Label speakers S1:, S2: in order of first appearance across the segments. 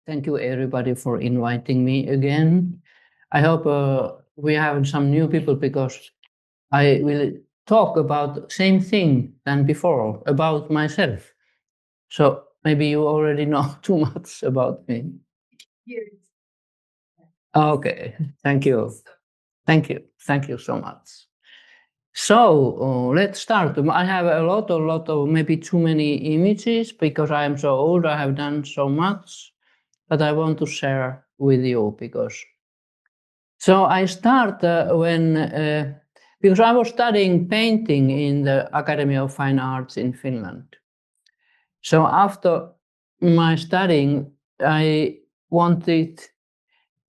S1: Thank you, everybody, for inviting me again. I hope we have some new people because I will talk about the same thing than before, about myself. So maybe you already know too much about me. Okay, thank you. Thank you. Thank you so much. So let's start. I have a lot of maybe too many images because I am so old. I have done so much, but I want to share with you because. So I start because I was studying painting in the Academy of Fine Arts in Finland. So after my studying, I wanted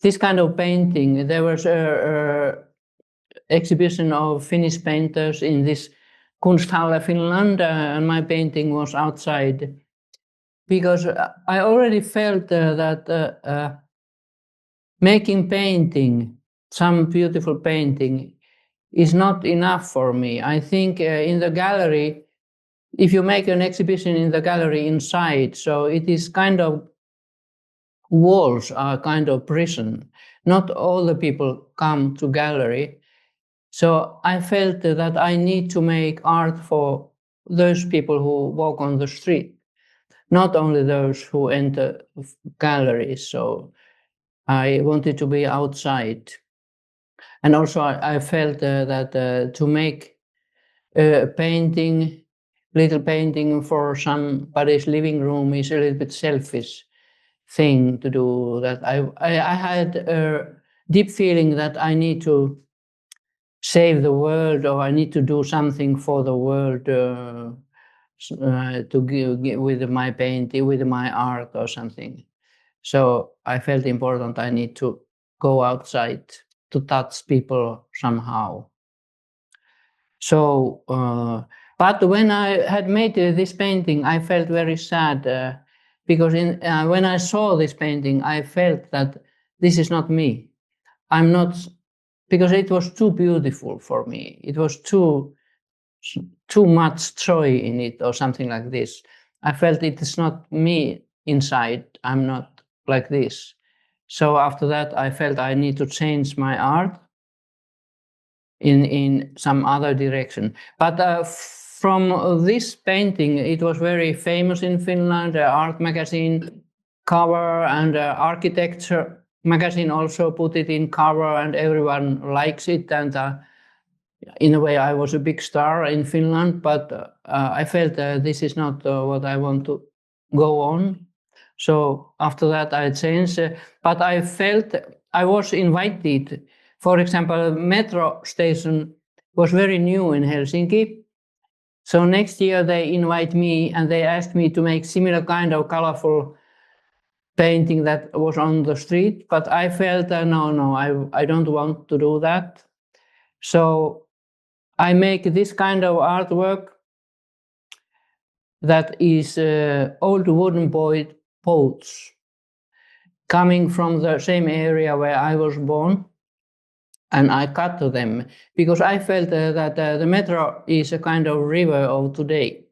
S1: this kind of painting. There was a exhibition of Finnish painters in this Kunsthalle Finland, and my painting was outside because I already felt that making painting, some beautiful painting, is not enough for me. I think in the gallery, if you make an exhibition in the gallery inside, so it is kind of walls are kind of prison. Not all the people come to gallery. So I felt that I need to make art for those people who walk on the street, not only those who enter galleries. So I wanted to be outside. And also I felt that to make a painting, little painting for somebody's living room is a little bit selfish thing to do. That I had a deep feeling that I need to save the world, or I need to do something for the world to give with my painting, with my art or something. So I felt important. I need to go outside to touch people somehow. So, but when I had made this painting, I felt very sad because when I saw this painting, I felt that this is not me. I'm not, because it was too beautiful for me. It was too much joy in it or something like this. I felt it is not me inside. I'm not like this. So after that, I felt I need to change my art in some other direction. But from this painting, it was very famous in Finland, art magazine cover, and architecture magazine also put it in cover, and everyone likes it. And in a way, I was a big star in Finland, but I felt this is not what I want to go on. So after that, I changed, but I felt I was invited. For example, metro station was very new in Helsinki. So next year they invite me and they asked me to make similar kind of colorful painting that was on the street. But I felt, no, I don't want to do that. So I make this kind of artwork that is old wooden boats coming from the same area where I was born. And I cut them because I felt that the metro is a kind of river of today,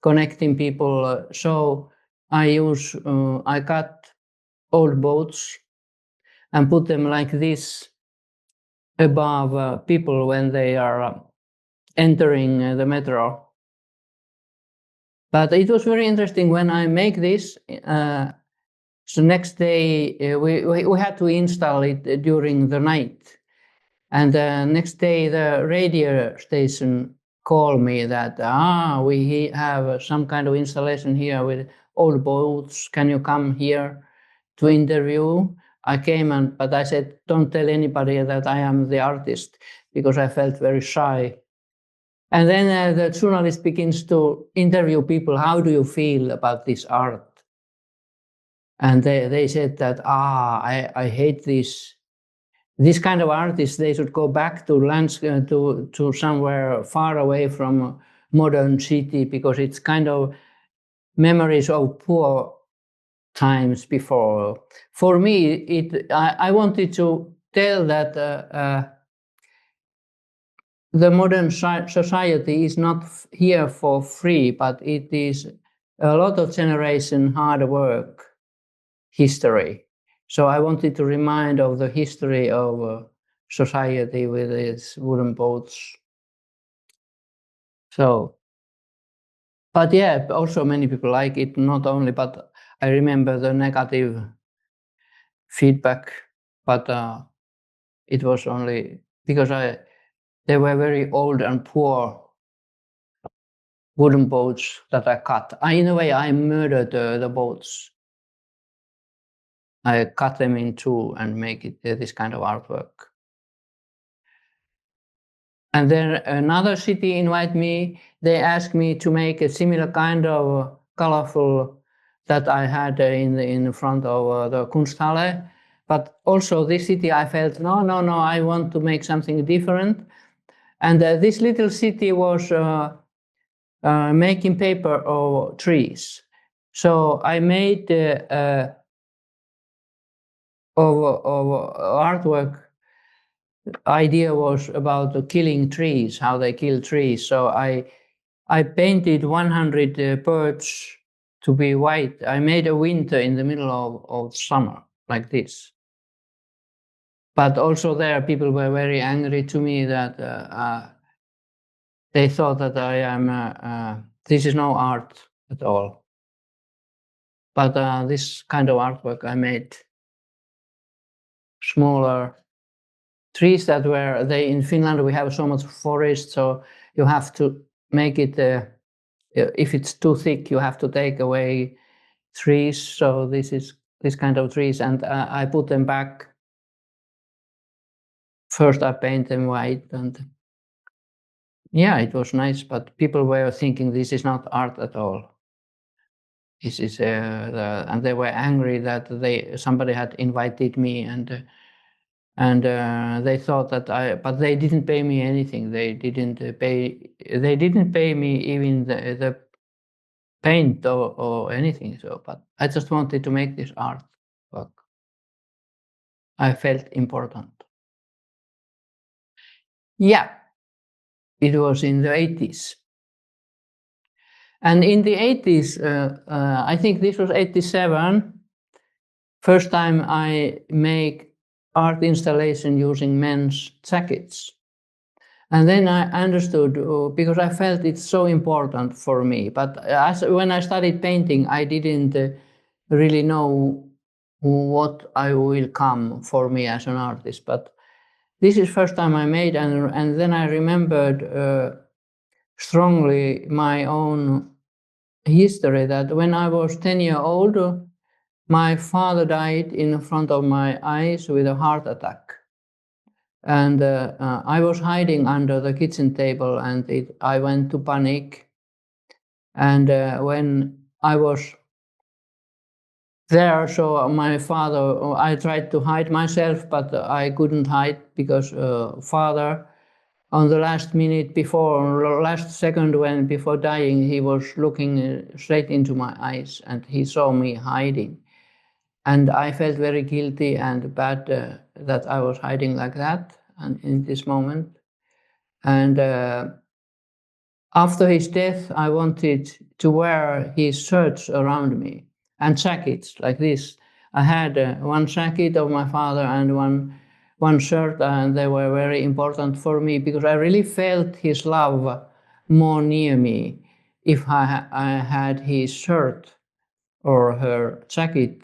S1: connecting people. So I cut old boats and put them like this above people when they are entering the metro. But it was very interesting when I make this. So next day we had to install it during the night. And the next day, the radio station called me that, we have some kind of installation here with old boats. Can you come here to interview? I came, but I said, don't tell anybody that I am the artist, because I felt very shy. And then the journalist begins to interview people. How do you feel about this art? And they said that, I hate this kind of artists. They should go back to somewhere far away from modern city, because it's kind of memories of poor times before. For me, I wanted to tell that the modern society is not here for free, but it is a lot of generation hard work history. So I wanted to remind of the history of society with its wooden boats. So, but yeah, also many people like it, not only, but I remember the negative feedback, but it was only because they were very old and poor wooden boats that I cut. In a way, I murdered the boats. I cut them in two and make it this kind of artwork. And then another city invited me. They asked me to make a similar kind of colorful that I had in front of the Kunsthalle. But also this city, I felt, no, I want to make something different. And this little city was making paper of trees. So I made of artwork. Idea was about killing trees, how they kill trees. So I painted 100 birds to be white. I made a winter in the middle of summer, like this. But also there, people were very angry to me that they thought that I am, this is no art at all. But this kind of artwork I made smaller trees that were, in Finland we have so much forest, so you have to make it, if it's too thick, you have to take away trees. So this is this kind of trees, and I put them back. First I paint them white, and yeah, it was nice, but people were thinking this is not art at all. This is, and they were angry that somebody had invited me, and they thought that but they didn't pay me anything. They didn't pay me even the paint or anything. So, but I just wanted to make this art work. I felt important. Yeah, it was in the 80s. And in the 80s, I think this was 87, first time I make art installation using men's jackets. And then I understood, because I felt it's so important for me. But when I started painting, I didn't really know what I will come for me as an artist. But this is first time I made, and then I remembered strongly my own history, that when I was 10 years old, my father died in front of my eyes with a heart attack. And I was hiding under the kitchen table, and I went to panic. And when I was there, so my father, I tried to hide myself, but I couldn't hide because father, on the last minute before, last second before dying, he was looking straight into my eyes, and he saw me hiding. And I felt very guilty and bad that I was hiding like that and in this moment. And after his death, I wanted to wear his shirts around me and jackets like this. I had one jacket of my father and one shirt, and they were very important for me because I really felt his love more near me if I had his shirt or her jacket,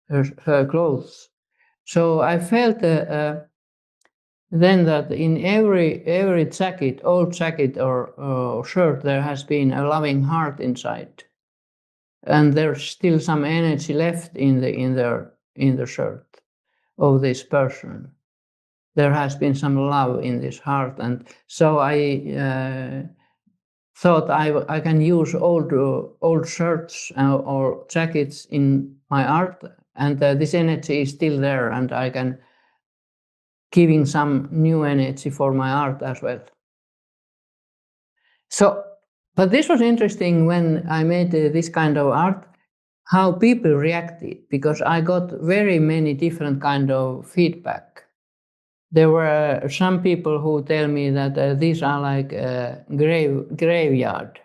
S1: her clothes. So I felt then that in every jacket, old jacket or shirt, there has been a loving heart inside, and there's still some energy left in the shirt of this person. There has been some love in this heart, and so I thought I can use old shirts or jackets in my art, and this energy is still there, and I can giving some new energy for my art as well. So, but this was interesting when I made this kind of art, how people reacted, because I got very many different kind of feedback. There were some people who tell me that these are like a graveyard.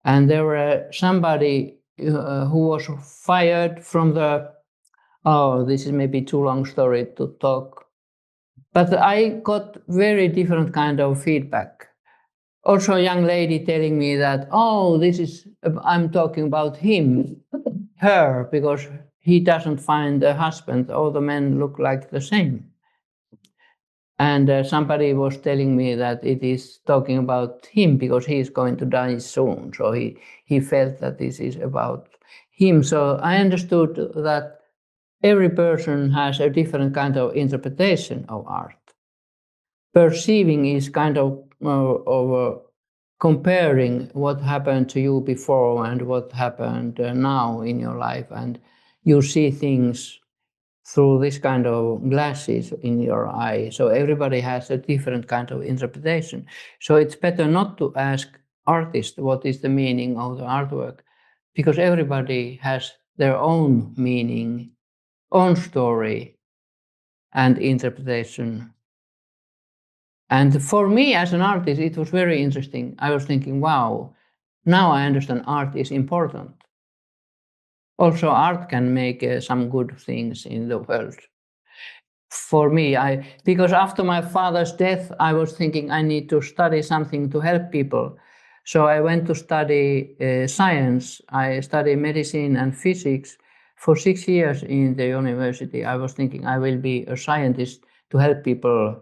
S1: And there were somebody who was fired from the. Oh, this is maybe too long story to talk, but I got very different kind of feedback. Also, a young lady telling me that, oh, this is, I'm talking about him, her, because he doesn't find a husband. All the men look like the same. And somebody was telling me that it is talking about him because he is going to die soon. So he felt that this is about him. So I understood that every person has a different kind of interpretation of art. Perceiving is kind of comparing what happened to you before and what happened now in your life, and you see things through this kind of glasses in your eye. So everybody has a different kind of interpretation. So it's better not to ask artists what is the meaning of the artwork, because everybody has their own meaning, own story and interpretation. And for me as an artist, it was very interesting. I was thinking, wow, now I understand art is important. Also, art can make some good things in the world. For me, because after my father's death, I was thinking I need to study something to help people. So I went to study science. I studied medicine and physics for 6 years in the university. I was thinking I will be a scientist to help people.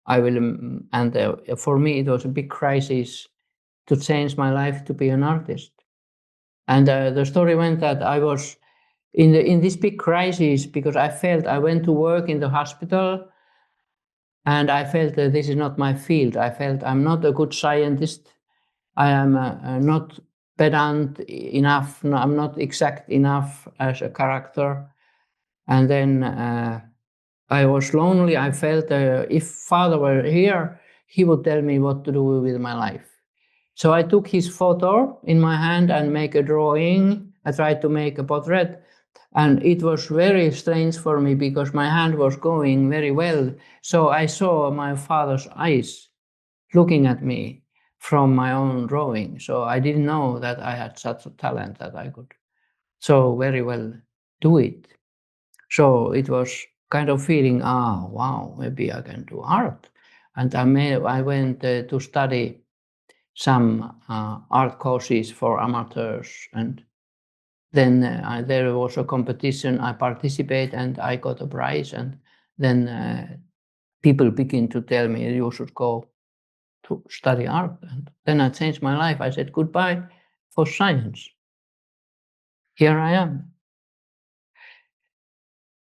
S1: For me, it was a big crisis to change my life to be an artist. And the story went that I was in this big crisis because I went to work in the hospital and I felt that this is not my field. I felt I'm not a good scientist. I am not pedant enough. No, I'm not exact enough as a character. And then I was lonely. I felt if father were here, he would tell me what to do with my life. So I took his photo in my hand and make a drawing. I tried to make a portrait. And it was very strange for me because my hand was going very well. So I saw my father's eyes looking at me from my own drawing. So I didn't know that I had such a talent that I could so very well do it. So it was kind of feeling, wow, maybe I can do art. And I went to study some art courses for amateurs, and then there was a competition. I participated and I got a prize, and then people began to tell me you should go to study art. And then I changed my life. I said goodbye for science. Here I am.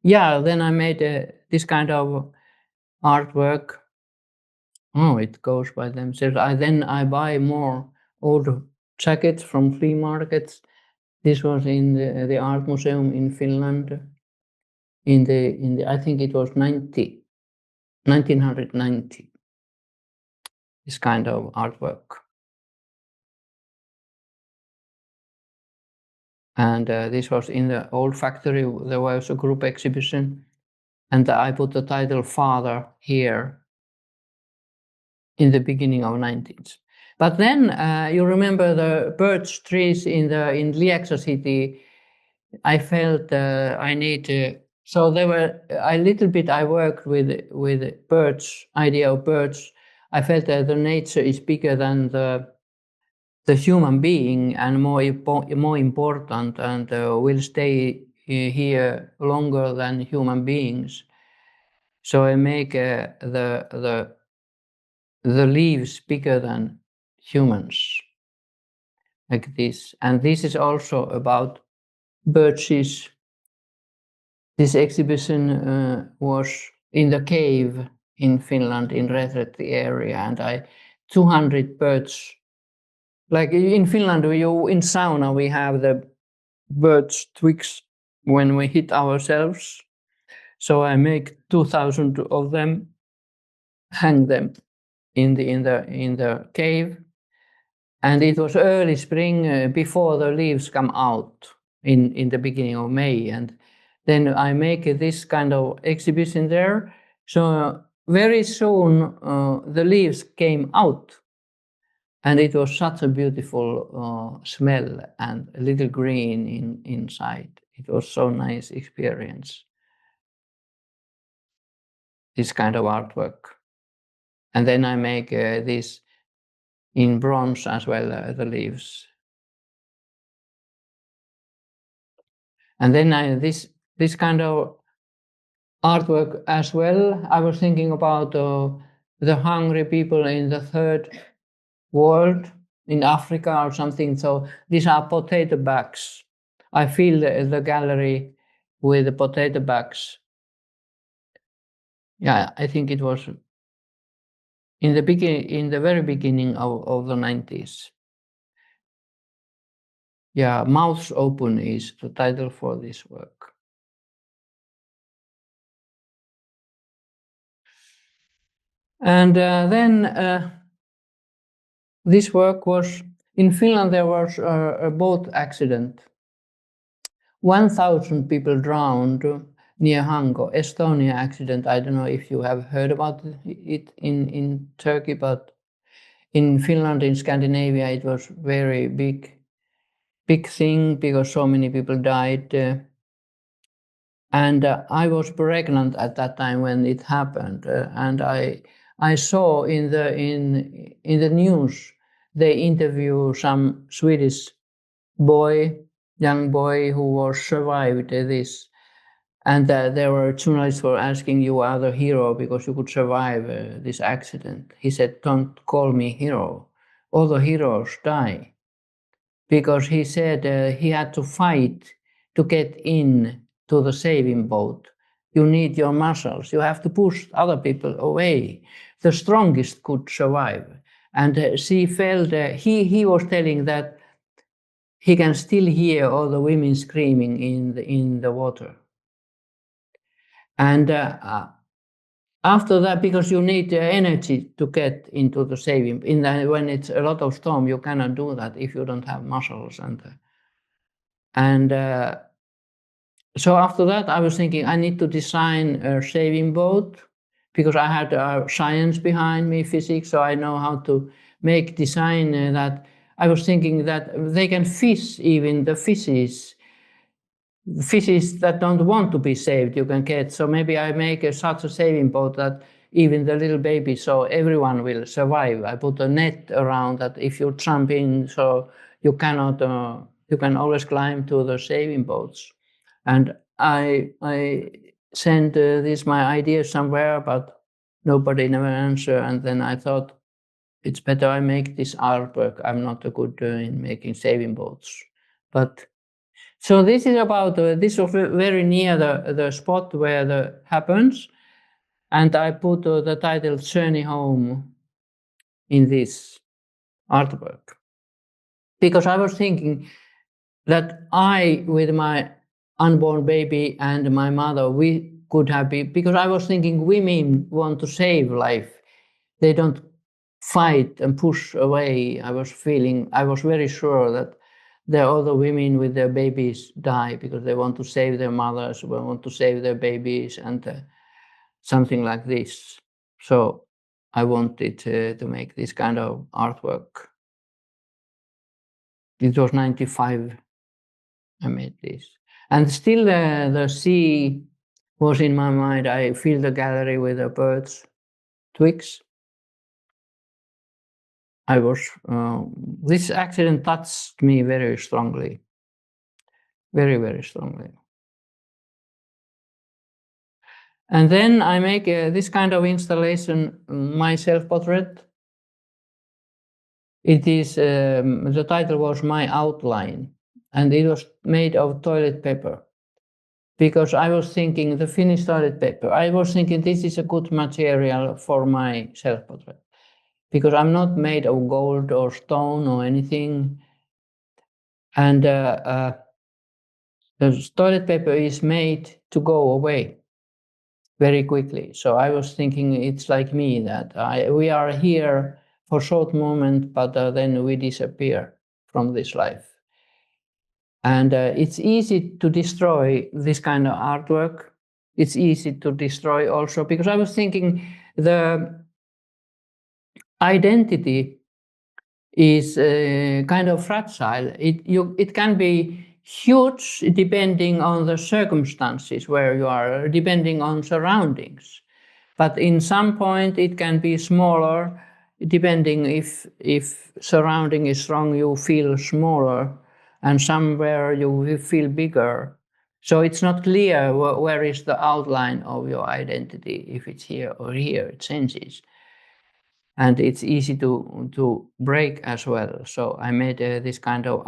S1: Yeah, then I made this kind of artwork. Oh, it goes by themselves. I buy more old jackets from flea markets. This was in the art museum in Finland. In the I think it was 1990. This kind of artwork. And this was in the old factory. There was a group exhibition, and I put the title "Father" here in the beginning of 19th. But then you remember the birch trees in Lieksa city. I felt I need to. So there were a little bit. I worked with birch, idea of birch. I felt that the nature is bigger than the human being and more important, and will stay here longer than human beings. So I make the leaves bigger than humans, like this. And this is also about birches. This exhibition was in the cave in Finland, in Retretti area, and 200 birds. Like in Finland, in sauna, we have the birch twigs when we hit ourselves. So I make 2,000 of them, hang them in the cave. And it was early spring before the leaves come out in the beginning of May. And then I make this kind of exhibition there. So very soon the leaves came out. And it was such a beautiful smell and a little green inside. It was so nice experience, this kind of artwork. And then I make this in bronze as well, the leaves. And then this kind of artwork as well, I was thinking about the hungry people in the third world, in Africa or something. So these are potato bags. I fill the gallery with the potato bags. Yeah, I think it was in the very beginning of the 90s. Yeah, Mouths Open is the title for this work. And then this work was, in Finland there was a boat accident. 1,000 people drowned near Hanko, Estonia accident. I don't know if you have heard about it in Turkey, but in Finland, in Scandinavia, it was very big thing because so many people died. And I was pregnant at that time when it happened, and I saw in the news they interview some Swedish young boy who was survived this, and there were journalists were asking, you are the hero because you could survive this accident. He said, don't call me hero, all the heroes die, because he said he had to fight to get in to the saving boat. You need your muscles. You have to push other people away. The strongest could survive. And she felt, he was telling that he can still hear all the women screaming in the water. And after that, because you need energy to get into the saving, when it's a lot of storm, you cannot do that if you don't have muscles. And so after that, I was thinking I need to design a saving boat, because I had science behind me, physics, so I know how to make design that. I was thinking that they can fish, even the fishes that don't want to be saved, you can get. So maybe I make such a saving boat that even the little baby, so everyone will survive. I put a net around that if you jump in, so you cannot, you can always climb to the saving boats. And I sent my idea somewhere, but nobody never answered. And then I thought, it's better I make this artwork. I'm not good in making saving boats. But so this is about, this was very near the spot where the happens. And I put the title Journey Home in this artwork. Because I was thinking that I, with my unborn baby and my mother, we could have been, because I was thinking women want to save life. They don't fight and push away. I was very sure that the other women with their babies die because they want to save their mothers, they want to save their babies, and something like this. So I wanted to make this kind of artwork. It was 95. I made this. And still the sea was in my mind. I filled the gallery with the birds' twigs. This accident touched me very strongly. Very, very strongly. And then I make this kind of installation, my self-portrait. It is, the title was My Outline, and it was made of toilet paper. Because I was thinking, the Finnish toilet paper, I was thinking this is a good material for my self-portrait. Because I'm not made of gold or stone or anything. And the toilet paper is made to go away very quickly. So I was thinking it's like me, that we are here for a short moment, but then we disappear from this life. And it's easy to destroy this kind of artwork. It's easy to destroy also, because I was thinking the identity is kind of fragile. It can be huge depending on the circumstances where you are, depending on surroundings. But in some point it can be smaller, depending if surrounding is strong, you feel smaller, and somewhere you will feel bigger. So it's not clear where is the outline of your identity. If it's here or here, it changes. And it's easy to break as well. So I made this kind of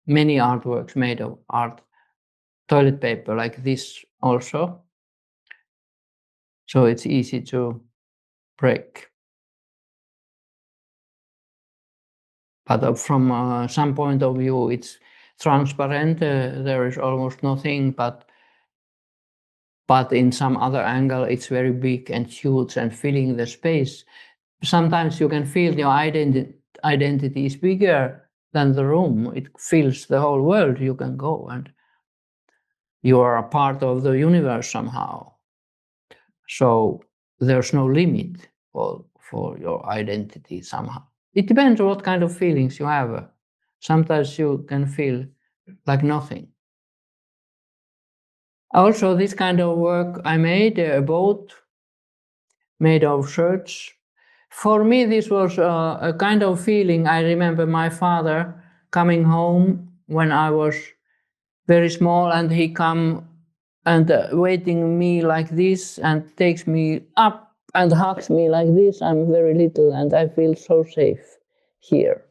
S1: many artworks made of art toilet paper like this also. So it's easy to break. But from some point of view, it's transparent. There is almost nothing, but in some other angle, it's very big and huge and filling the space. Sometimes you can feel your identity is bigger than the room. It fills the whole world. You can go and you are a part of the universe somehow. So there's no limit for your identity somehow. It depends on what kind of feelings you have. Sometimes you can feel like nothing. Also, this kind of work I made, a boat made of shirts. For me, this was a kind of feeling. I remember my father coming home when I was very small, and he come and waiting me like this and takes me up and hugs me like this. I'm very little and I feel so safe here.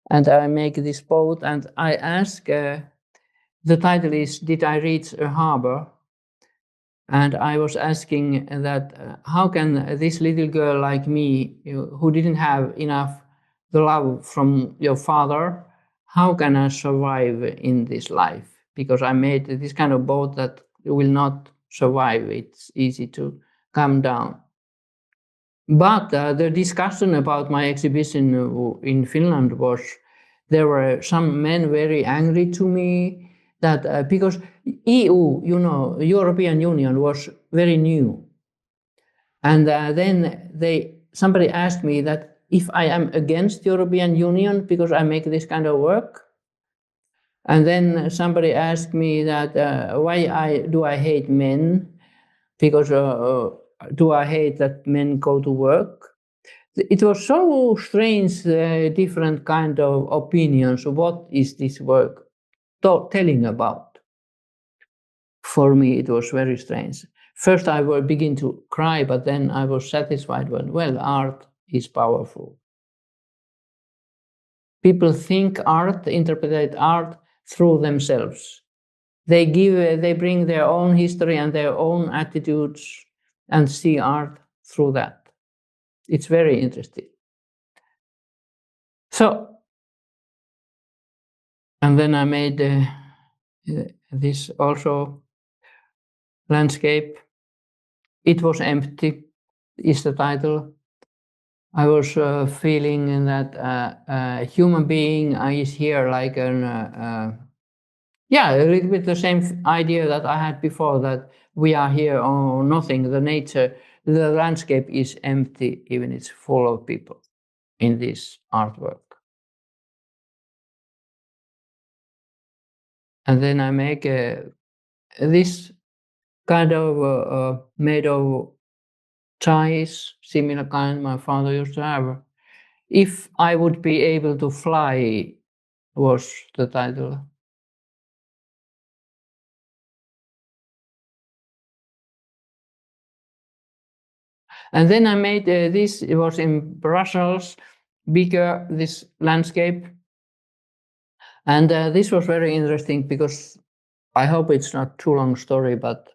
S1: And I make this boat and I ask, the title is Did I Reach a Harbor? And I was asking that how can this little girl like me, who didn't have enough the love from your father, how can I survive in this life? Because I made this kind of boat that will not survive. It's easy to come down. But the discussion about my exhibition in Finland was, there were some men very angry to me that because EU, European Union was very new. And then somebody asked me that if I am against European Union because I make this kind of work. And then somebody asked me that why do I hate men? Because do I hate that men go to work? It was so strange, different kind of opinions. What is this work telling about? For me, it was very strange. First, I would begin to cry, but then I was satisfied when, well, art is powerful. People think art, interpret art through themselves. They bring their own history and their own attitudes and see art through that. It's very interesting. So, and then I made this also landscape. It was empty, is the title. I was feeling that a human being is here like a little bit the same idea that I had before, that we are here or nothing. The nature, the landscape is empty, even it's full of people in this artwork. And then I make this kind of made of ties, similar kind my father used to have. If I would be able to fly was the title. And then I made this, it was in Brussels, bigger, this landscape. And this was very interesting because I hope it's not too long story, but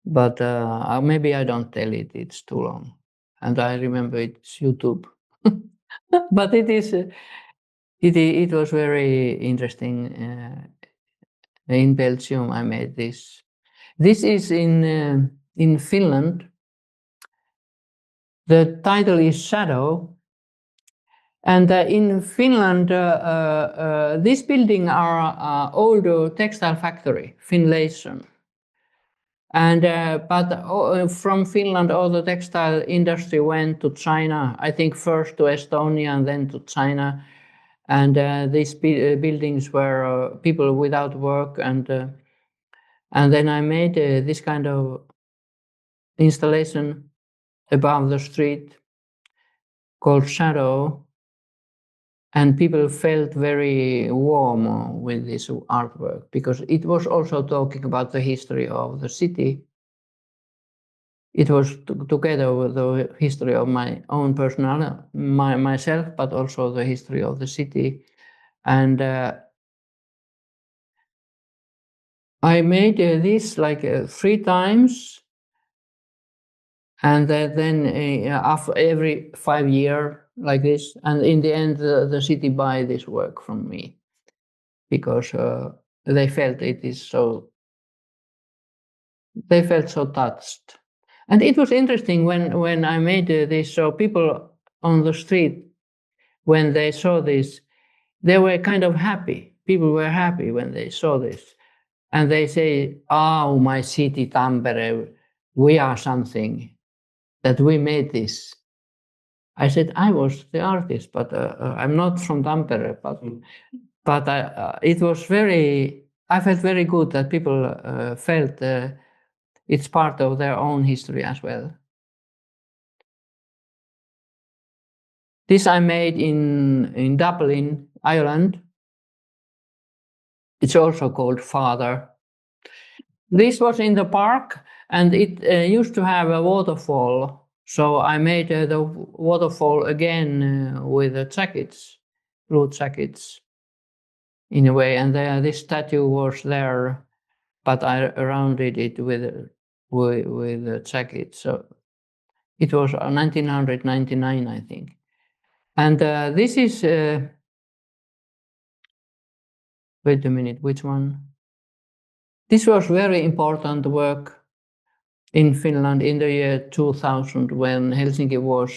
S1: maybe I don't tell it, it's too long. And I remember it's YouTube. But it is, it was very interesting. In Belgium, I made this. This is in Finland. The title is Shadow. And in Finland, this building are old textile factory, Finlayson. And but from Finland, all the textile industry went to China. I think first to Estonia and then to China. And these buildings were people without work. And then I made this kind of installation above the street called Shadow. And people felt very warm with this artwork because it was also talking about the history of the city. It was together with the history of my own personality, myself, but also the history of the city. And I made this like 3 times. And then after every 5 years, like this. And in the end, the city buy this work from me because they felt they felt so touched. And it was interesting when I made this, so people on the street, when they saw this, they were kind of happy. People were happy when they saw this. And they say, oh, my city, Tampere, we are something, that we made this. I said, I was the artist, but I'm not from Tampere. But it was I felt very good that people felt it's part of their own history as well. This I made in Dublin, Ireland. It's also called Father. This was in the park, and it used to have a waterfall. So I made the waterfall again with the jackets, blue jackets, in a way. And this statue was there, but I rounded it with the jacket. So it was 1999, I think. And this is, wait a minute, which one? This was very important work in Finland in the year 2000 when Helsinki was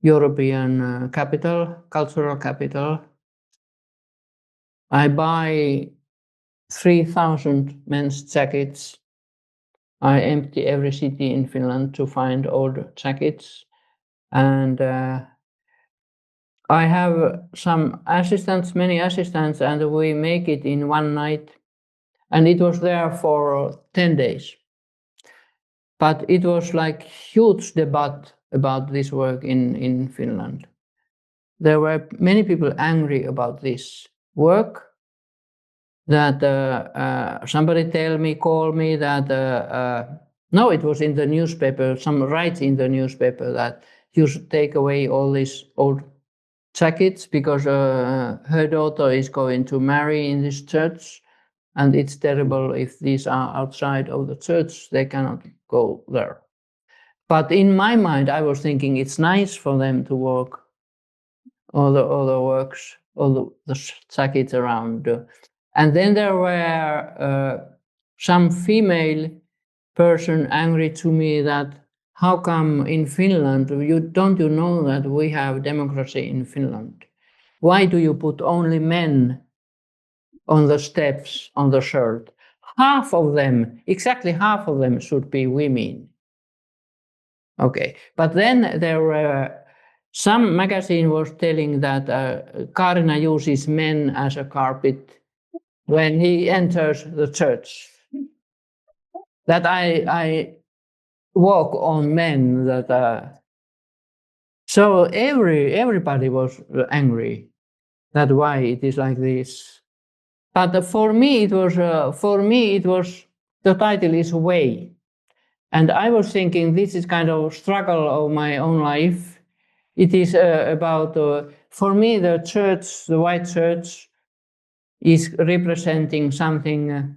S1: European capital, cultural capital. I buy 3,000 men's jackets. I empty every city in Finland to find old jackets. And I have some assistants, many assistants, and we make it in one night. And it was there for 10 days. But it was like huge debate about this work in Finland. There were many people angry about this work. That somebody call me that no, it was in the newspaper. Some writes in the newspaper that you should take away all these old jackets because her daughter is going to marry in this church. And it's terrible if these are outside of the church, they cannot go there. But in my mind, I was thinking it's nice for them to walk all the works, all the jackets around. And then there were some female person angry to me that how come in Finland, don't you know that we have democracy in Finland? Why do you put only men on the steps, on the shirt? Half of them, exactly half of them should be women. Okay, but then there were some magazine was telling that Kaarina uses men as a carpet when he enters the church. That I walk on men. That so everybody was angry. That why it is like this. But for me it was the title is Way. And I was thinking this is kind of struggle of my own life. It is about, for me, the church, the white church, is representing something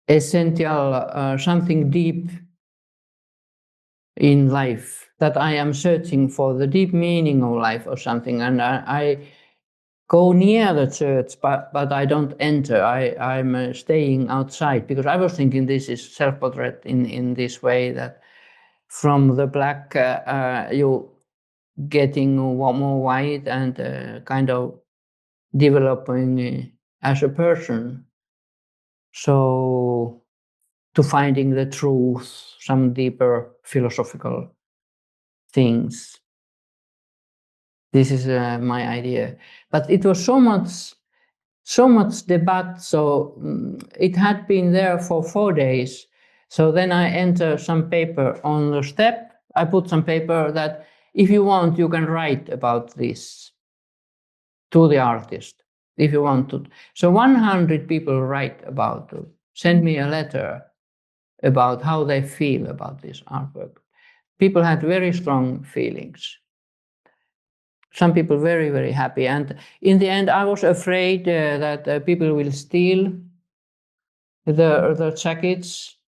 S1: essential, something deep in life, that I am searching for the deep meaning of life or something. And I go near the church, but I don't enter. I'm staying outside because I was thinking this is self-portrait in this way that from the black you getting more white and kind of developing as a person. So to finding the truth, some deeper philosophical things. This is my idea. But it was so much debate, so it had been there for 4 days. So then I enter some paper on the step. I put some paper that if you want, you can write about this to the artist, if you want to. So 100 people write about it, send me a letter about how they feel about this artwork. People had very strong feelings. Some people very, very happy. And in the end, I was afraid that people will steal the jackets.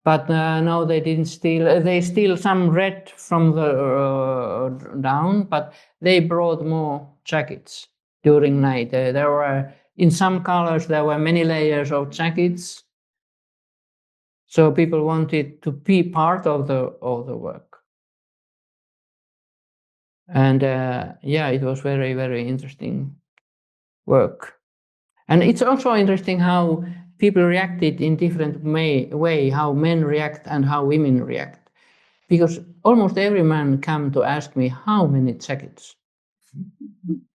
S1: But no, they didn't steal. They steal some red from the down, but they brought more jackets during night. There were, in some colors, there were many layers of jackets. So people wanted to be part of the work. And yeah, it was very, very interesting work. And it's also interesting how people reacted in different way, how men react and how women react. Because almost every man come to ask me how many jackets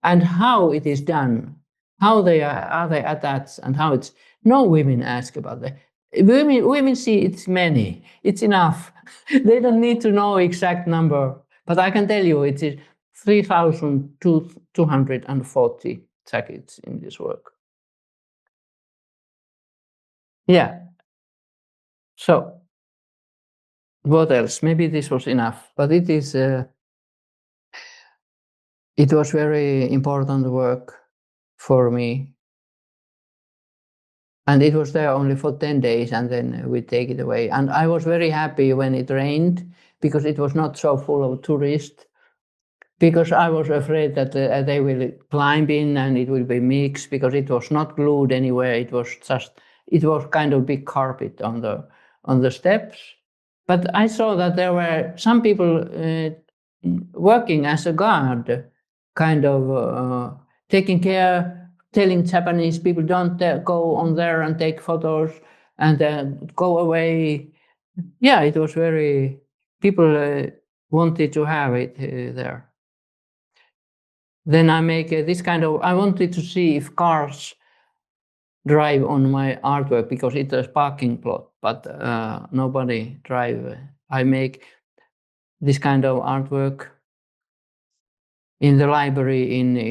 S1: and how it is done, how they are they attached and how it's, no women ask about that. Women see it's many, it's enough. They don't need to know exact number. But I can tell you it is 3,240 jackets in this work. Yeah. So what else? Maybe this was enough, but it is. It was very important work for me, and it was there only for 10 days, and then we take it away. And I was very happy when it rained because it was not so full of tourists. Because I was afraid that they will climb in and it will be mixed because it was not glued anywhere. It was kind of big carpet on the steps. But I saw that there were some people working as a guard, kind of taking care, telling Japanese people don't go on there and take photos and go away. Yeah, it was very, people wanted to have it there. Then I make this kind of, I wanted to see if cars drive on my artwork because it's a parking plot, but nobody drive. I make this kind of artwork in the library in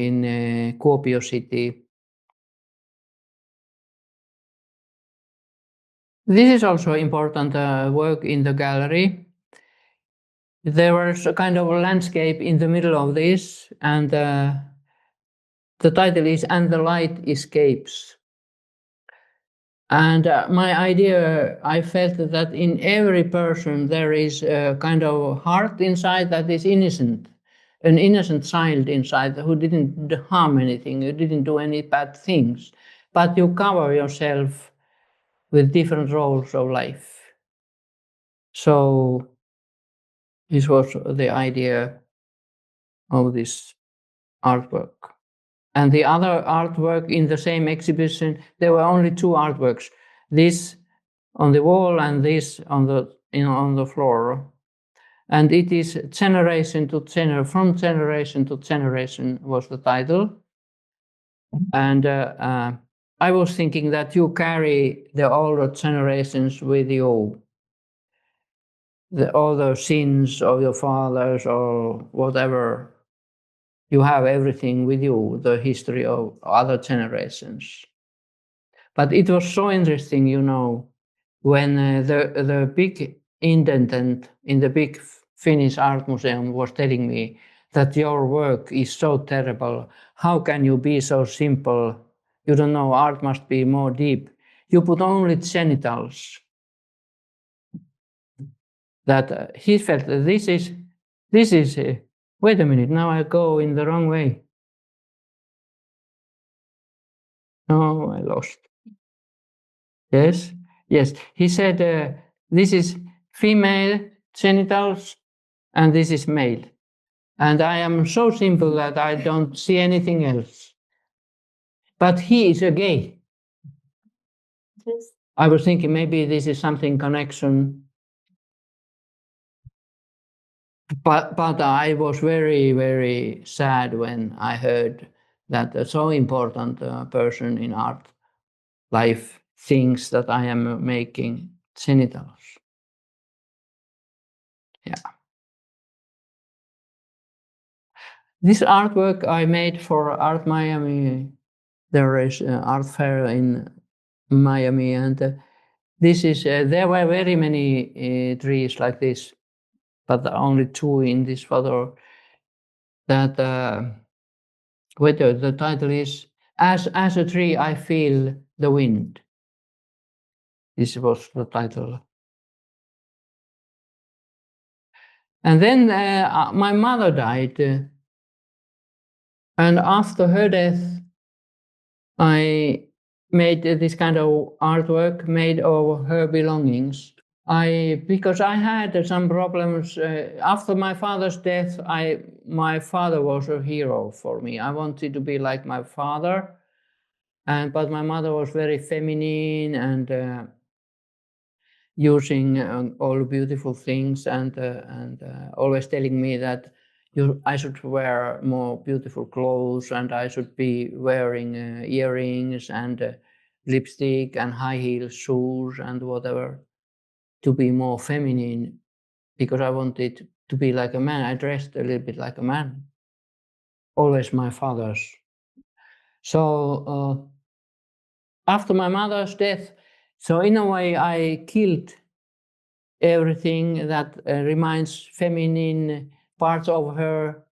S1: Kuopio city. This is also important work in the gallery. There was a kind of landscape in the middle of this, and the title is "And the Light Escapes." And my idea, I felt that in every person there is a kind of heart inside that is innocent, an innocent child inside who didn't harm anything, who didn't do any bad things, but you cover yourself with different roles of life. So this was the idea of this artwork. And the other artwork in the same exhibition, there were only two artworks. This on the wall and this on the floor. And it is generation to generation, from generation to generation was the title. And I was thinking that you carry the older generations with you. All the sins of your fathers or whatever. You have everything with you, the history of other generations. But it was so interesting, you know, when the big intendant in the big Finnish art museum was telling me that your work is so terrible. How can you be so simple? You don't know, art must be more deep. You put only genitals. That he felt that this is, wait a minute, now I go in the wrong way. No, I lost. Yes, yes. He said, this is female genitals and this is male. And I am so simple that I don't see anything else. But he is a gay. Yes. I was thinking maybe this is something connection, but I was very, very sad when I heard that a so important person in art life thinks that I am making genitals. Yeah. This artwork I made for Art Miami. There is an art fair in Miami, and this is there were very many trees like this, but only two in this photo. That the title is as a tree I feel the wind. This was the title. And then my mother died, and after her death, I made this kind of artwork made of her belongings. Because I had some problems after my father's death. My father was a hero for me. I wanted to be like my father, but my mother was very feminine and using all beautiful things and always telling me that I should wear more beautiful clothes and I should be wearing earrings and lipstick and high heel shoes and whatever, to be more feminine, because I wanted to be like a man. I dressed a little bit like a man, always my father's. So after my mother's death, so in a way I killed everything that reminds feminine parts of her.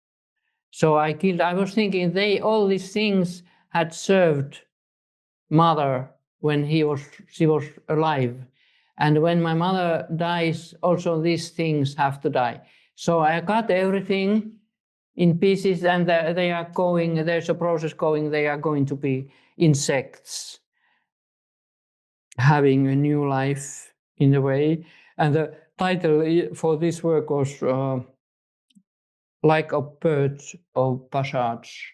S1: So I was thinking all these things had served mother when she was alive. And when my mother dies, also these things have to die. So I cut everything in pieces and they are going, there's a process going, they are going to be insects having a new life in a way. And the title for this work was Like a Bird of Passage.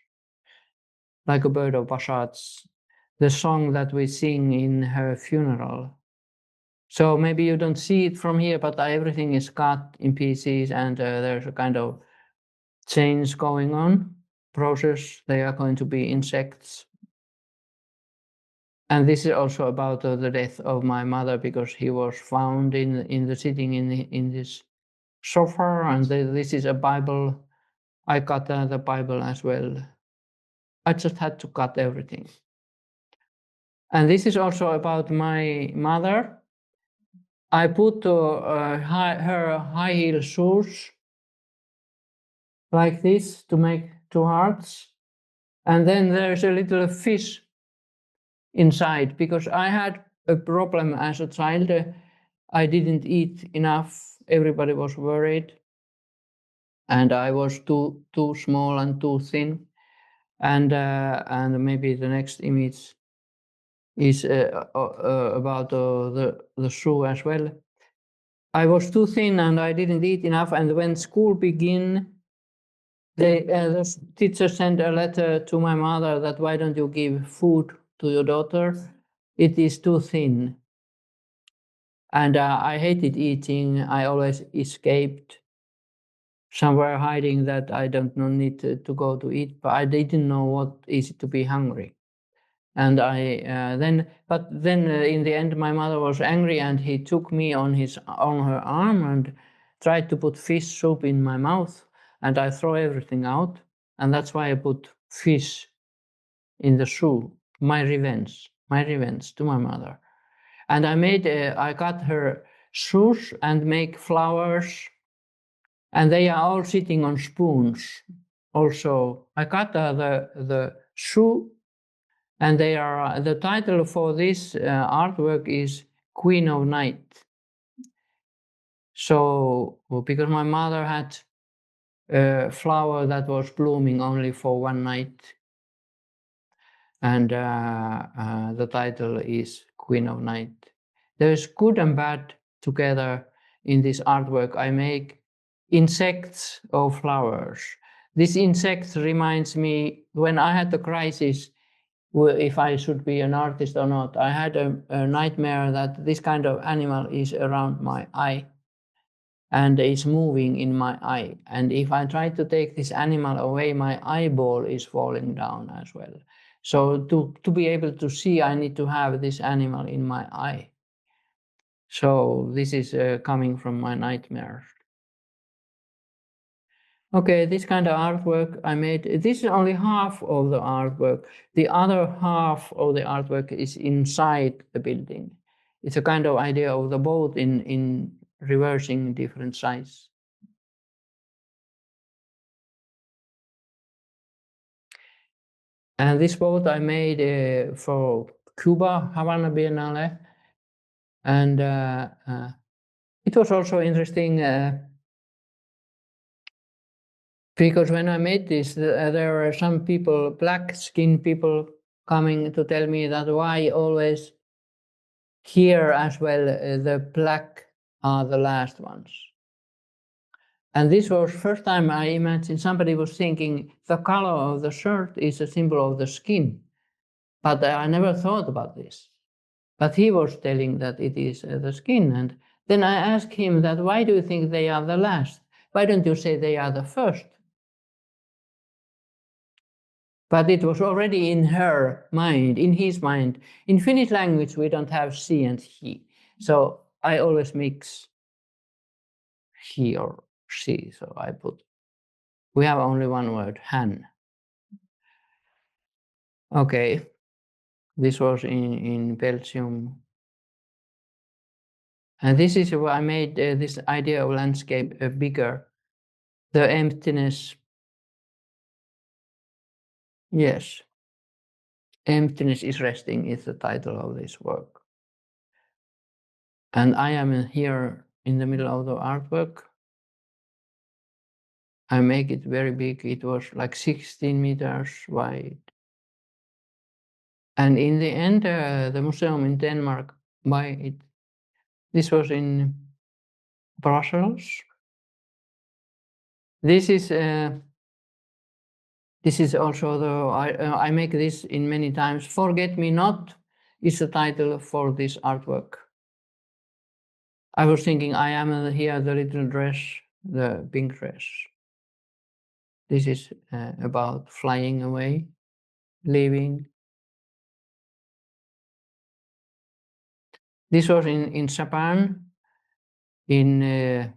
S1: Like a Bird of Passage, the song that we sing in her funeral. So maybe you don't see it from here, but everything is cut in pieces and there's a kind of change going on, process. They are going to be insects. And this is also about the death of my mother, because he was found sitting in this sofa, and this is a Bible. I cut the Bible as well. I just had to cut everything. And this is also about my mother. I put her high heel shoes like this to make two hearts. And then there's a little fish inside, because I had a problem as a child. I didn't eat enough. Everybody was worried. And I was too small and too thin. And maybe the next image is about the shoe as well. I was too thin and I didn't eat enough. And when school began, the teacher sent a letter to my mother that why don't you give food to your daughter? It is too thin. And I hated eating. I always escaped somewhere, hiding that I don't need to go to eat. But I didn't know what is it to be hungry. And then in the end, my mother was angry, and he took me on her arm and tried to put fish soup in my mouth, and I throw everything out, and that's why I put fish in the shoe. My revenge to my mother. And I cut her shoes and make flowers, and they are all sitting on spoons. Also, I cut the shoe. And the title for this artwork is Queen of Night. So, because my mother had a flower that was blooming only for one night, and the title is Queen of Night. There's good and bad together in this artwork. I make insects of flowers. This insect reminds me when I had the crisis if I should be an artist or not. I had a nightmare that this kind of animal is around my eye and is moving in my eye. And if I try to take this animal away, my eyeball is falling down as well. So to be able to see, I need to have this animal in my eye. So this is coming from my nightmare. Okay, this kind of artwork I made, this is only half of the artwork. The other half of the artwork is inside the building. It's a kind of idea of the boat in reversing different sides. And this boat I made for Cuba, Havana Biennale. And it was also interesting because when I made this, there were some people, black-skinned people, coming to tell me that why always here as well the black are the last ones. And this was first time I imagined somebody was thinking the color of the shirt is a symbol of the skin. But I never thought about this. But he was telling that it is the skin. And then I asked him that, why do you think they are the last? Why don't you say they are the first? But it was already in her mind, in his mind. In Finnish language, we don't have she and he. So I always mix he or she. So I put, we have only one word, hän. Okay, this was in Belgium. And this is why I made this idea of landscape bigger. The emptiness. Yes. Emptiness is resting is the title of this work. And I am here in the middle of the artwork. I make it very big. It was like 16 meters wide. And in the end, the museum in Denmark, this was in Brussels. This is also I make this in many times. Forget Me Not is the title for this artwork. I was thinking I am here the little dress, the pink dress. This is about flying away, leaving. This was in Japan. These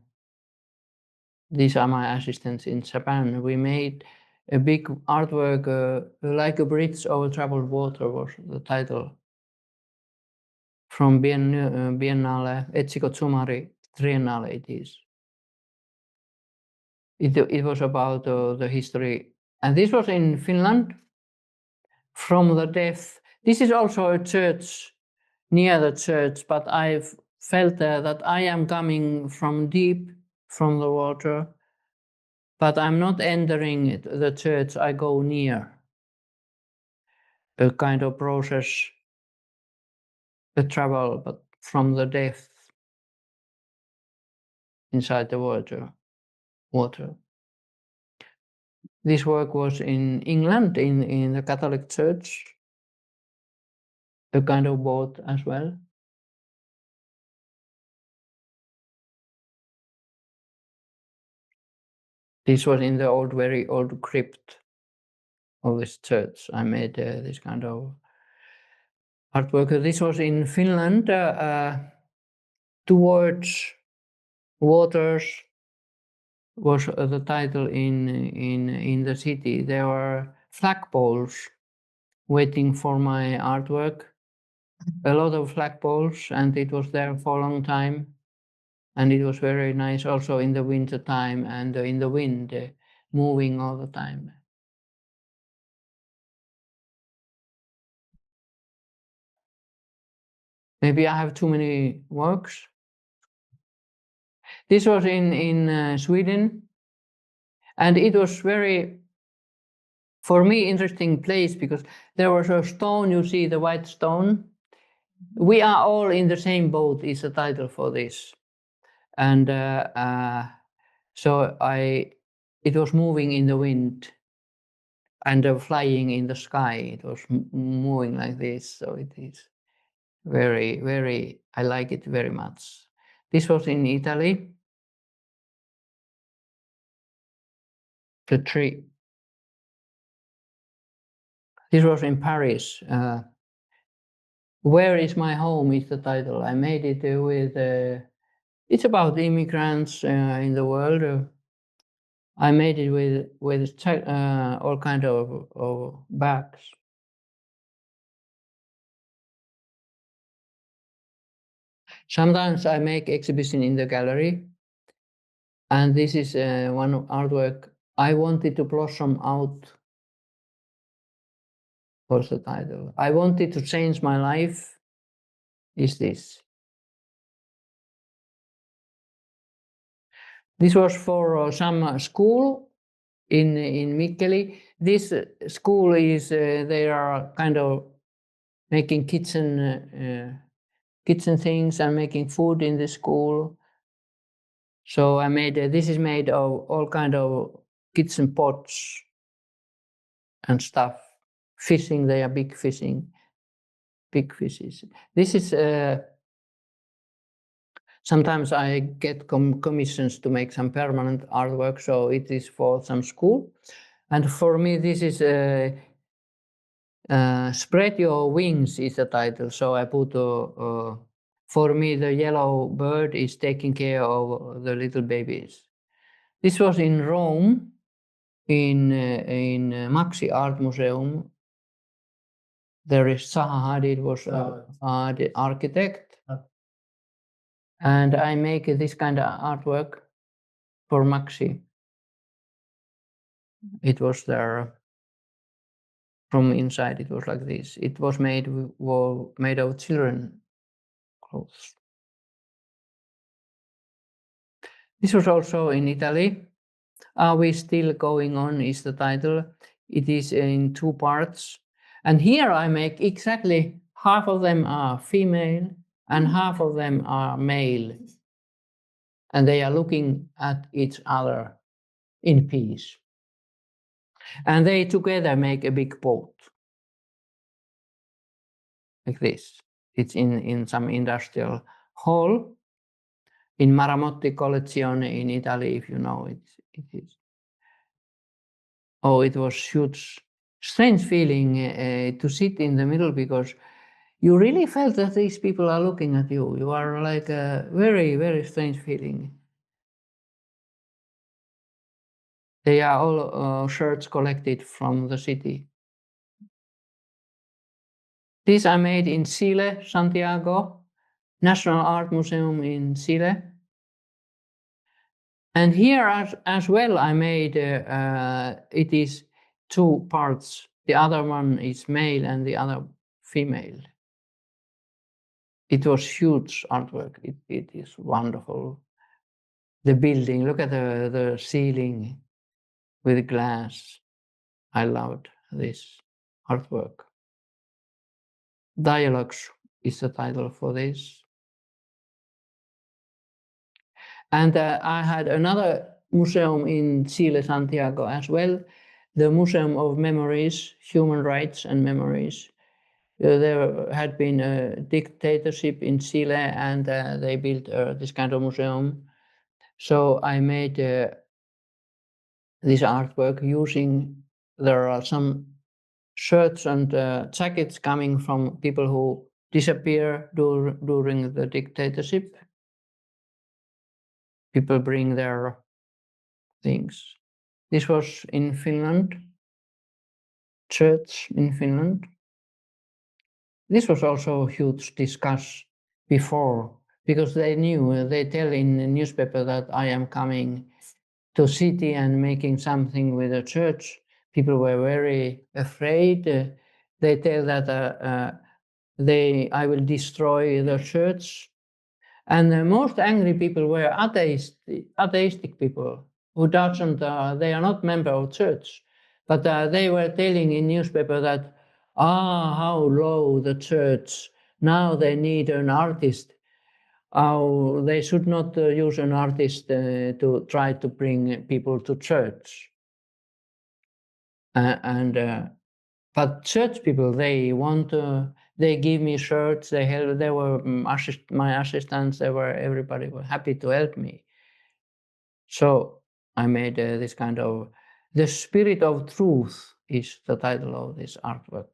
S1: are my assistants in Japan. We made a big artwork, like a bridge over troubled water was the title. From Biennale, Etsiko Tsumari Triennale it is. It was about the history. And this was in Finland, From the Death. This is also a church, near the church, but I've felt that I am coming from deep from the water, but I'm not entering the church, I go near. A kind of process, a travel, but from the depth inside the water. This work was in England, in the Catholic Church, a kind of boat as well. This was in the very old crypt of this church. I made this kind of artwork. This was in Finland, Towards Waters was the title in the city. There were flagpoles waiting for my artwork, a lot of flagpoles, and it was there for a long time. And it was very nice also in the winter time and in the wind, moving all the time. Maybe I have too many works. This was in Sweden, and it was very, for me, interesting place because there was a stone, you see the white stone. We are all in the same boat is the title for this. And so it was moving in the wind. and flying in the sky. It was moving like this, so it is very, very, I like it very much. This was in Italy. The tree. This was in Paris. Where is my home is the title. I made it with, it's about immigrants in the world. I made it with all kind of bags. Sometimes I make exhibition in the gallery, and this is one artwork. I wanted to blossom out. Was the title. I wanted to change my life. Is this? This was for some school in Mikkeli. This school is they are kind of making kitchen things and making food in the school. So I made this is made of all kind of kitchen pots and stuff. Fishing, they are big fishing, big fishes. This is sometimes I get commissions to make some permanent artwork, so it is for some school. And for me, this is Spread Your Wings is the title. So I put, for me, the yellow bird is taking care of the little babies. This was in Rome, in Maxi Art Museum. There is Zaha Hadid was the architect. And I make this kind of artwork for Maxi. It was there from inside. It was like this. It was made of children clothes. This was also in Italy. Are We Still Going On is the title. It is in 2 parts. And here I make exactly half of them are female and half of them are male. And they are looking at each other in peace. And they together make a big boat. Like this. It's in some industrial hall in Maramotti Collezione in Italy, if you know it. It is. Oh, it was huge, strange feeling to sit in the middle, because you really felt that these people are looking at you. You are like a very, very strange feeling. They are all shirts collected from the city. These are made in Chile, Santiago, National Art Museum in Chile. And here as well I made, it is 2 parts. The other one is male and the other female. It was huge artwork. It is wonderful. The building, look at the ceiling with glass. I loved this artwork. Dialogues is the title for this. And I had another museum in Chile, Santiago as well, the Museum of Memories, Human Rights and Memories. There had been a dictatorship in Chile, and they built this kind of museum. So I made this artwork using, there are some shirts and jackets coming from people who disappear during the dictatorship. People bring their things. This was in Finland, church in Finland. This was also a huge discuss before, because they knew, they tell in the newspaper that I am coming to city and making something with the church. People were very afraid. They tell that I will destroy the church. And the most angry people were atheistic people who doesn't, they are not member of church, but they were telling in newspaper that, how low the church, now they need an artist. They should not use an artist to try to bring people to church. But church people, they want to. They give me shirts. They help. They were my assistants. Everybody was happy to help me. So I made this kind of the spirit of truth is the title of this artwork.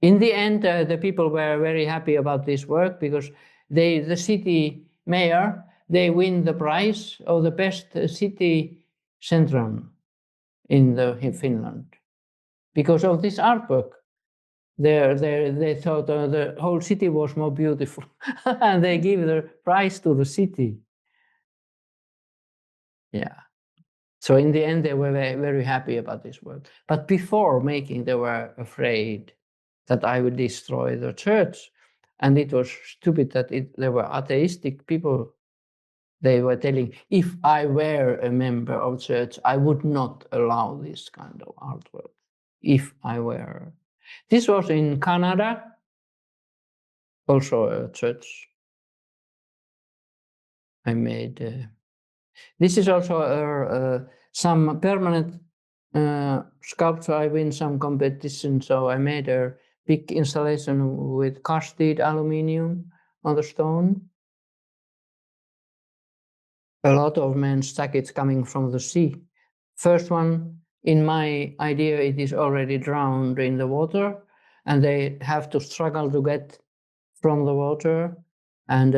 S1: In the end, the people were very happy about this work because the city mayor, they win the prize of the best city centrum in Finland because of this artwork. They thought the whole city was more beautiful, and they give the prize to the city. Yeah. So in the end, they were very, very happy about this work. But before making, they were afraid that I would destroy the church. And it was stupid that there were atheistic people. They were telling, if I were a member of church, I would not allow this kind of artwork. If I were. This was in Canada, also a church. I made. This is also some permanent sculpture. I win some competition, so I made a big installation with casted aluminium on the stone. A lot of men's jackets coming from the sea. First one, in my idea, it is already drowned in the water, and they have to struggle to get from the water and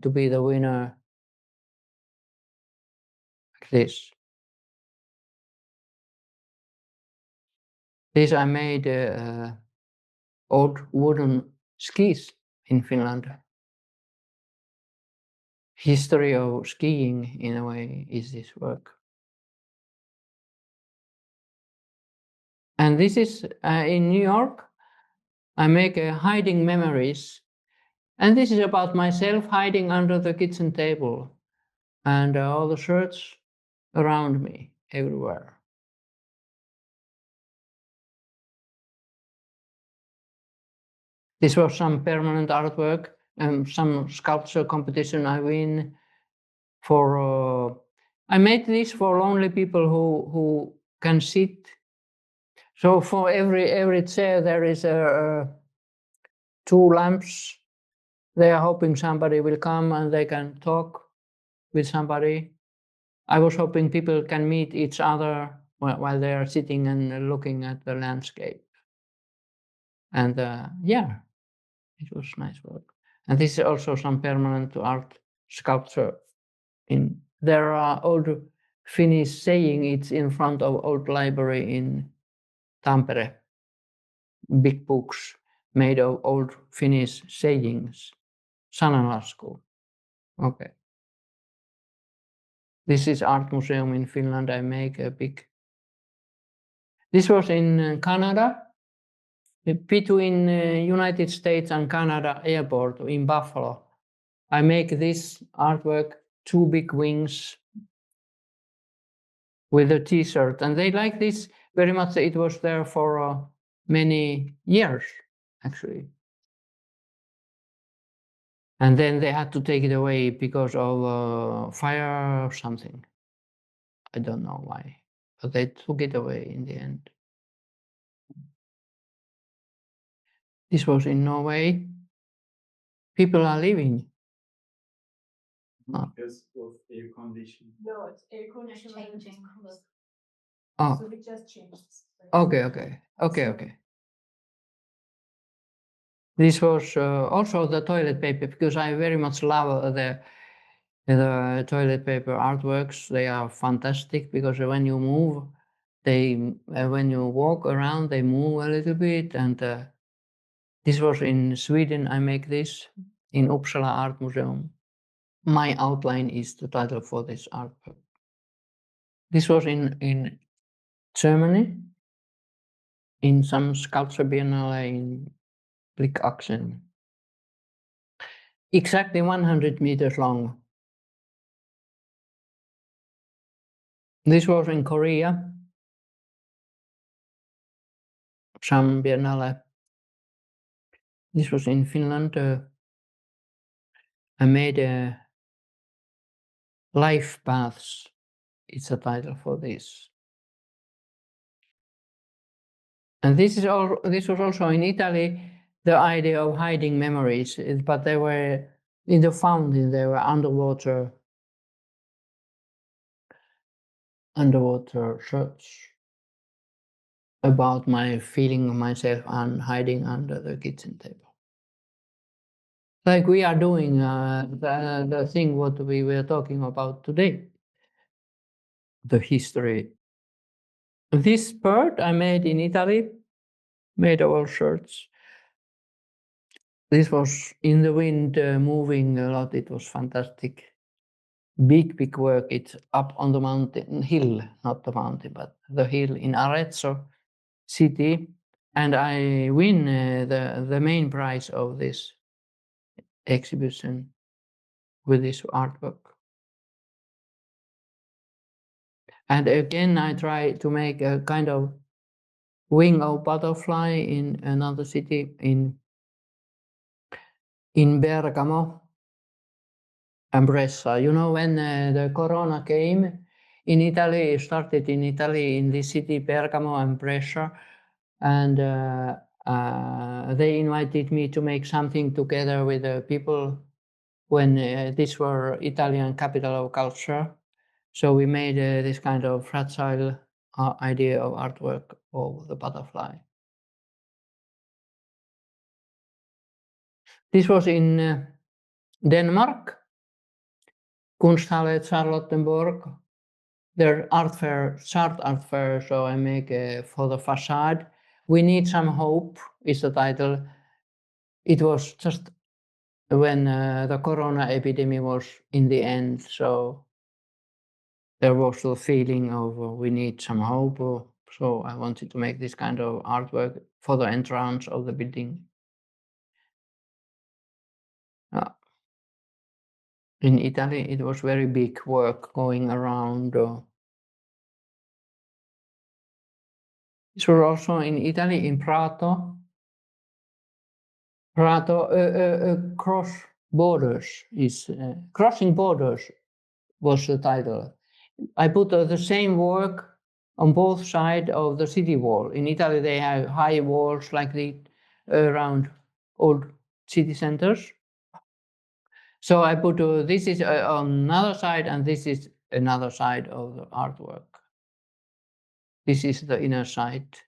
S1: to be the winner. Like this. This I made old wooden skis in Finland. History of skiing, in a way, is this work. And this is in New York. I make hiding memories. And this is about myself hiding under the kitchen table and all the shirts around me, everywhere. This was some permanent artwork and some sculpture competition I win for. I made this for lonely people who can sit. So for every chair there is two lamps. They are hoping somebody will come and they can talk with somebody. I was hoping people can meet each other while they are sitting and looking at the landscape. And yeah, it was nice work. And this is also some permanent art sculpture. There are old Finnish saying, it's in front of old library in Tampere. Big books made of old Finnish sayings. Sananlasku. Okay. This is art museum in Finland. I make a big. This was in Canada, between United States and Canada airport in Buffalo. I make this artwork, two big wings with a T-shirt, and they like this very much. It was there for many years, actually. And then they had to take it away because of fire or something. I don't know why, but they took it away in the end. This was in Norway. People are living.
S2: Because of air condition.
S3: No, it's air condition changing.
S1: Oh,
S3: So it just changed.
S1: okay. This was also the toilet paper, because I very much love the toilet paper artworks. They are fantastic because when you move, when you walk around, they move a little bit. And this was in Sweden. I make this in Uppsala Art Museum. My outline is the title for this artwork. This was in Germany, in some sculpture biennale in Blickachsen. Exactly 100 meters long. This was in Korea, some biennale. This was in Finland. I made life paths. It's a title for this. And this was also in Italy, the idea of hiding memories, but they were in the fountain, they were underwater shots about my feeling of myself and hiding under the kitchen table. Like we are doing the thing what we were talking about today, the history. This bird I made in Italy, made of all shirts. This was in the wind, moving a lot. It was fantastic. Big work. It's up on the mountain hill, not the mountain, but the hill in Arezzo city. And I win the main prize of this exhibition with this artwork. And again, I try to make a kind of wing of butterfly in another city in Bergamo and Brescia. You know, when the corona came in Italy, it started in Italy in this city, Bergamo and Brescia. And they invited me to make something together with the people when these were Italian capital of culture. So we made this kind of fragile idea of artwork of the butterfly. This was in Denmark, Kunsthalle Charlottenburg. Their art fair, chart art fair, so I make for the facade. We Need Some Hope is the title. It was just when the corona epidemic was in the end, so there was the feeling of we need some hope. So I wanted to make this kind of artwork for the entrance of the building. In Italy, it was very big work going around. This was also in Italy, in Prato. Cross borders is crossing borders was the title. I put the same work on both sides of the city wall. In Italy, they have high walls like the around old city centers. So I put this is on another side, and this is another side of the artwork. This is the inner side.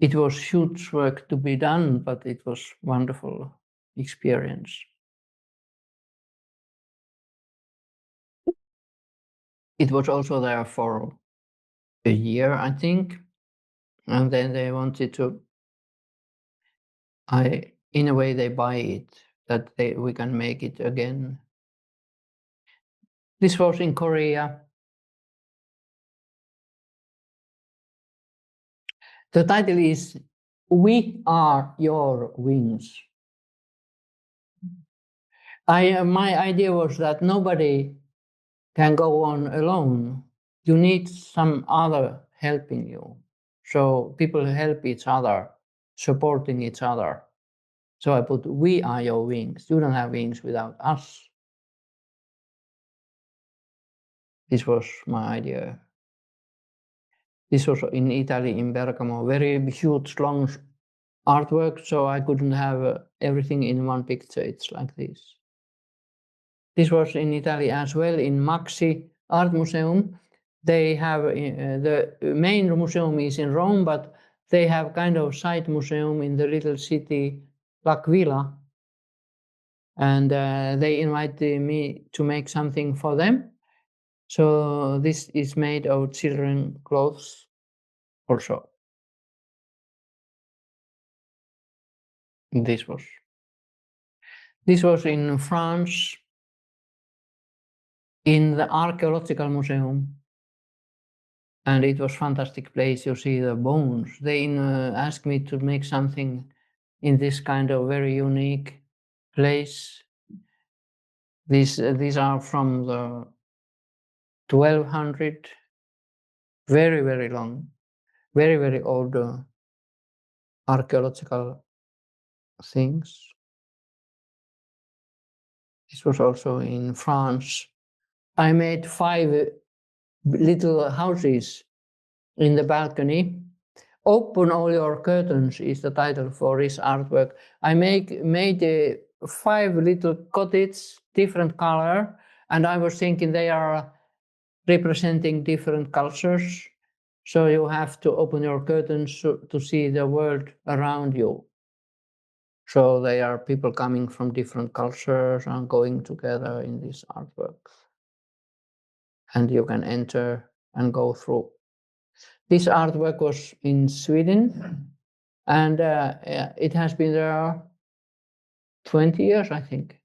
S1: It was huge work to be done, but it was wonderful experience. It was also there for a year, I think, and then they wanted to. In a way, they buy it that we can make it again. This was in Korea. The title is "We Are Your Wings." My idea was that nobody can go on alone. You need some other helping you. So people help each other, supporting each other. So I put, we are your wings. You don't have wings without us. This was my idea. This was in Italy, in Bergamo, very huge, long artwork, so I couldn't have everything in one picture. It's like this. This was in Italy as well, in Maxi Art Museum. They have, the main museum is in Rome, but they have kind of side museum in the little city L'Aquila. And they invited me to make something for them. So this is made of children's clothes also. This was in France, in the archaeological museum. And it was a fantastic place. You see the bones. They asked me to make something in this kind of very unique place. These are from the 1200, very, very long, very, very old archaeological things. This was also in France. I made 5 little houses in the balcony. Open All Your Curtains is the title for this artwork. I made 5 little cottages, different color, and I was thinking they are representing different cultures. So you have to open your curtains to see the world around you. So they are people coming from different cultures and going together in this artwork. And you can enter and go through. This artwork was in Sweden, and it has been there 20 years, I think.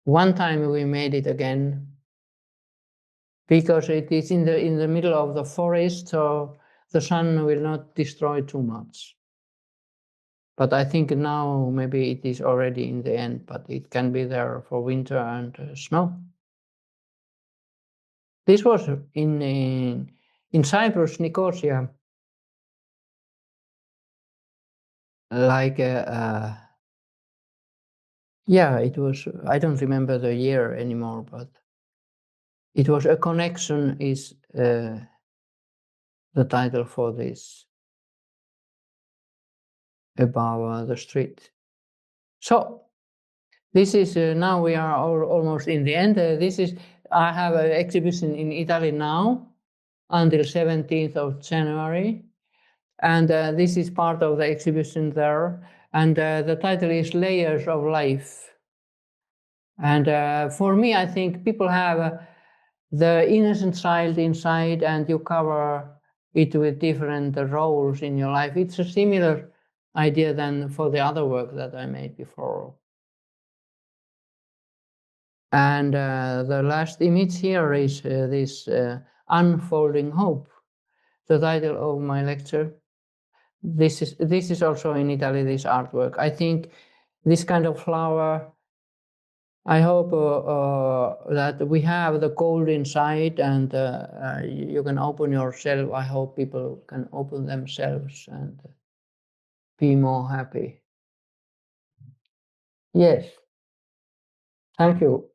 S1: One time we made it again because it is in the middle of the forest, so the sun will not destroy too much. But I think now maybe it is already in the end, but it can be there for winter and snow. This was in Cyprus, Nicosia, like yeah, it was. I don't remember the year anymore, but it was A Connection is the title for this above the street. So this is now we are almost in the end. I have an exhibition in Italy now until 17th of January. And this is part of the exhibition there. And the title is Layers of Life. And for me, I think people have the innocent child inside and you cover it with different roles in your life. It's a similar idea than for the other work that I made before. And the last image here is this Unfolding Hope, the title of my lecture. This is also in Italy, this artwork. I think this kind of flower, I hope that we have the gold inside and you can open yourself. I hope people can open themselves and be more happy. Yes. Thank you.